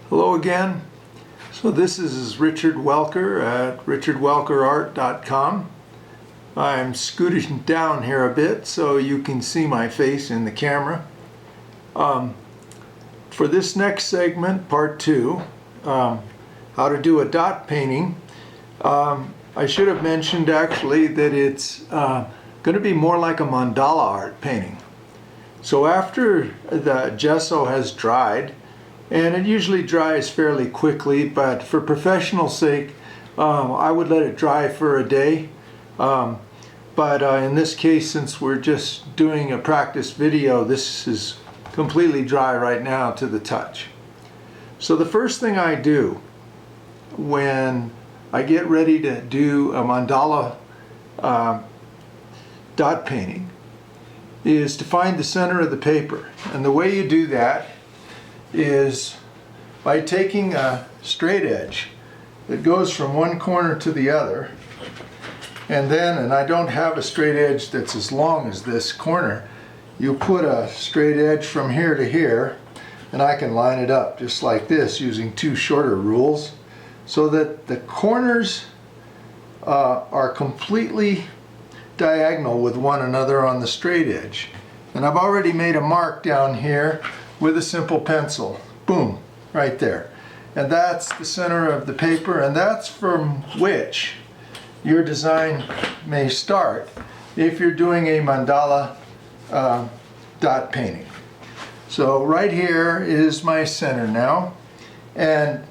Hello again. So this is Richard Welker at richardwelkerart.com. I'm scooting down here a bit so you can see my face in the camera. For this next segment, part 2, how to do a dot painting, I should have mentioned actually that it's going to be more like a mandala art painting. So after the gesso has dried, and it usually dries fairly quickly, but for professional sake, I would let it dry for a day. But in this case, since we're just doing a practice video, this is completely dry right now to the touch. So the first thing I do when I get ready to do a mandala dot painting is to find the center of the paper. And the way you do that is by taking a straight edge that goes from one corner to the other, and I don't have a straight edge that's as long as this corner, you put a straight edge from here to here, and I can line it up just like this using two shorter rules so that the corners are completely diagonal with one another on the straight edge. And I've already made a mark down here with a simple pencil. Boom, right there. And that's the center of the paper, and that's from which your design may start if you're doing a mandala dot painting. So right here is my center now, and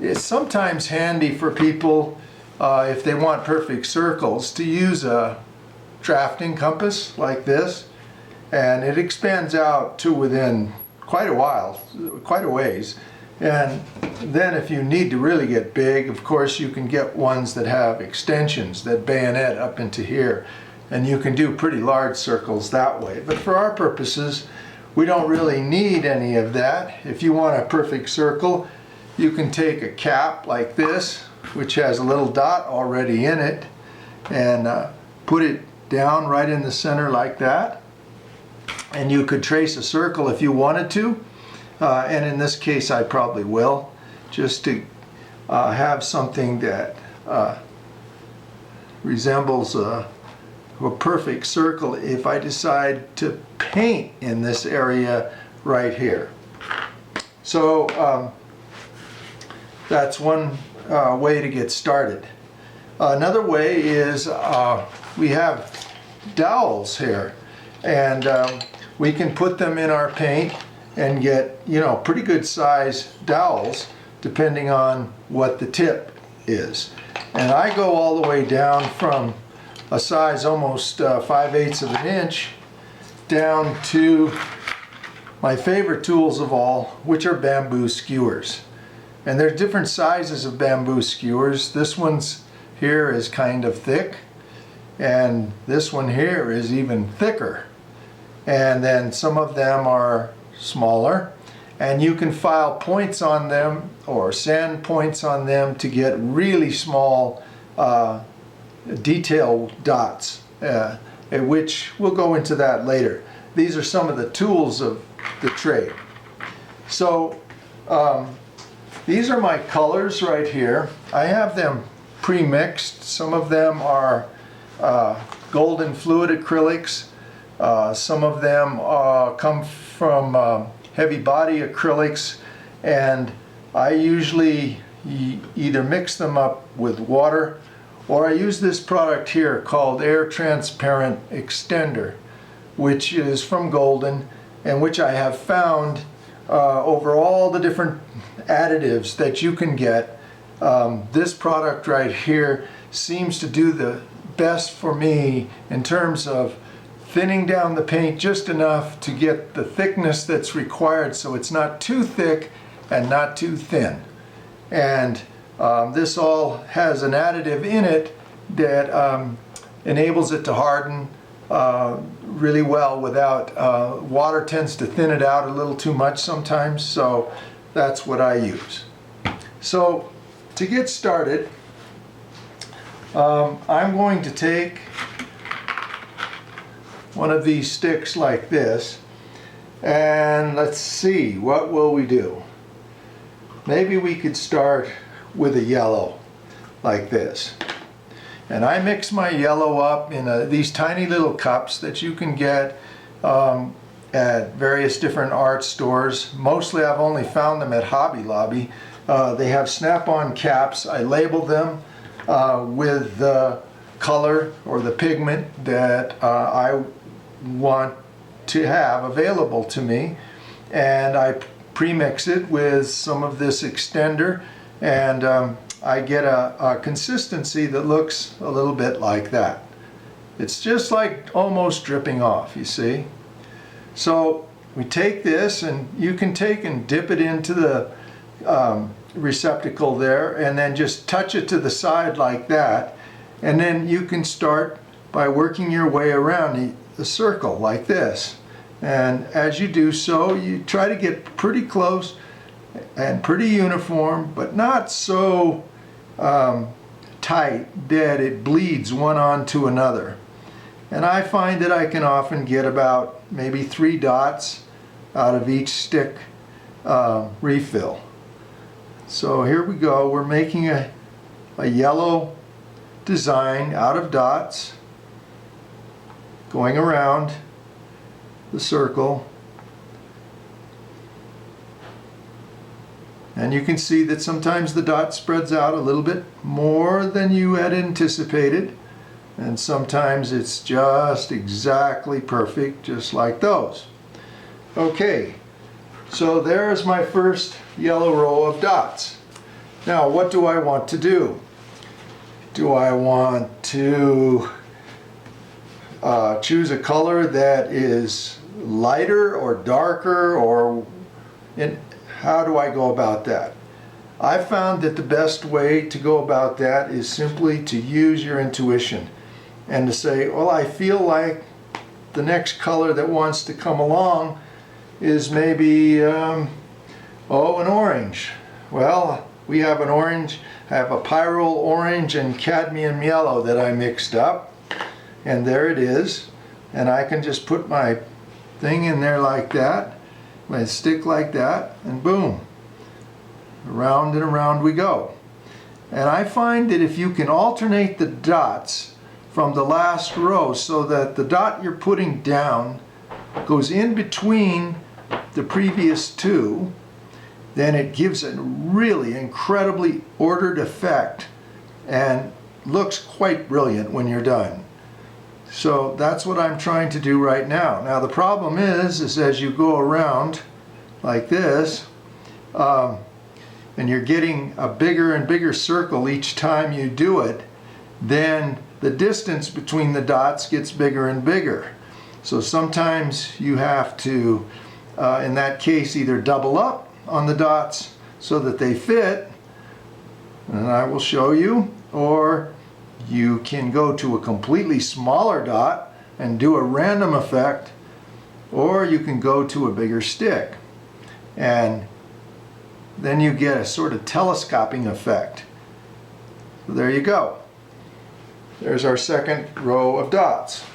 it's sometimes handy for people if they want perfect circles to use a drafting compass like this, and it expands out to within quite a ways. And then if you need to really get big, of course you can get ones that have extensions that bayonet up into here, and you can do pretty large circles that way. But for our purposes, we don't really need any of that. If you want a perfect circle, you can take a cap like this, which has a little dot already in it, and put it down right in the center like that. And you could trace a circle if you wanted to, and in this case I probably will, just to have something that resembles a perfect circle if I decide to paint in this area right here. So that's one way to get started. Another way is we have dowels here, and we can put them in our paint and get, pretty good size dowels depending on what the tip is. And I go all the way down from a size almost 5/8 of an inch down to my favorite tools of all, which are bamboo skewers. And there are different sizes of bamboo skewers. This one's here is kind of thick, and this one here is even thicker. And then some of them are smaller, and you can file points on them or sand points on them to get really small detail dots, which we'll go into that later. These are some of the tools of the trade. So these are my colors right here. I have them pre-mixed. Some of them are golden fluid acrylics. Some of them come from heavy body acrylics, and I usually either mix them up with water, or I use this product here called Air Transparent Extender, which is from Golden, and which I have found over all the different additives that you can get. This product right here seems to do the best for me in terms of thinning down the paint just enough to get the thickness that's required, so it's not too thick and not too thin. And this all has an additive in it that enables it to harden really well without, water tends to thin it out a little too much sometimes, so that's what I use. So to get started, I'm going to take one of these sticks like this, and let's see, what will we do? maybe we could start with a yellow like this. And I mix my yellow up in these tiny little cups that you can get at various different art stores. Mostly I've only found them at Hobby Lobby. They have snap-on caps. I label them with the color or the pigment that I want to have available to me, and I pre-mix it with some of this extender, and I get a consistency that looks a little bit like that. It's just like almost dripping off, you see. So we take this, and you can take and dip it into the receptacle there, and then just touch it to the side like that, and then you can start by working your way around the circle like this. And as you do so, you try to get pretty close and pretty uniform, but not so tight that it bleeds one onto another. And I find that I can often get about maybe 3 dots out of each stick refill. So here we go. We're making a yellow design out of dots going around the circle. And you can see that sometimes the dot spreads out a little bit more than you had anticipated, and sometimes it's just exactly perfect, just like those. Okay, so there's my first yellow row of dots. Now what do I want to do? Do I want to choose a color that is lighter or darker, or how do I go about that? I found that the best way to go about that is simply to use your intuition and to say, well, I feel like the next color that wants to come along is maybe an orange. Well, we have an orange. I have a pyrrole orange and cadmium yellow that I mixed up, and there it is. And I can just put my thing in there like that, my stick like that, and boom, around and around we go. And I find that if you can alternate the dots from the last row so that the dot you're putting down goes in between the previous two, then it gives a really incredibly ordered effect and looks quite brilliant when you're done. So that's what I'm trying to do right now. Now the problem is as you go around like this, and you're getting a bigger and bigger circle each time you do it, then the distance between the dots gets bigger and bigger. So sometimes you have to, in that case, either double up on the dots so that they fit, and I will show you, or you can go to a completely smaller dot and do a random effect, or you can go to a bigger stick, and then you get a sort of telescoping effect. So there you go. There's our second row of dots.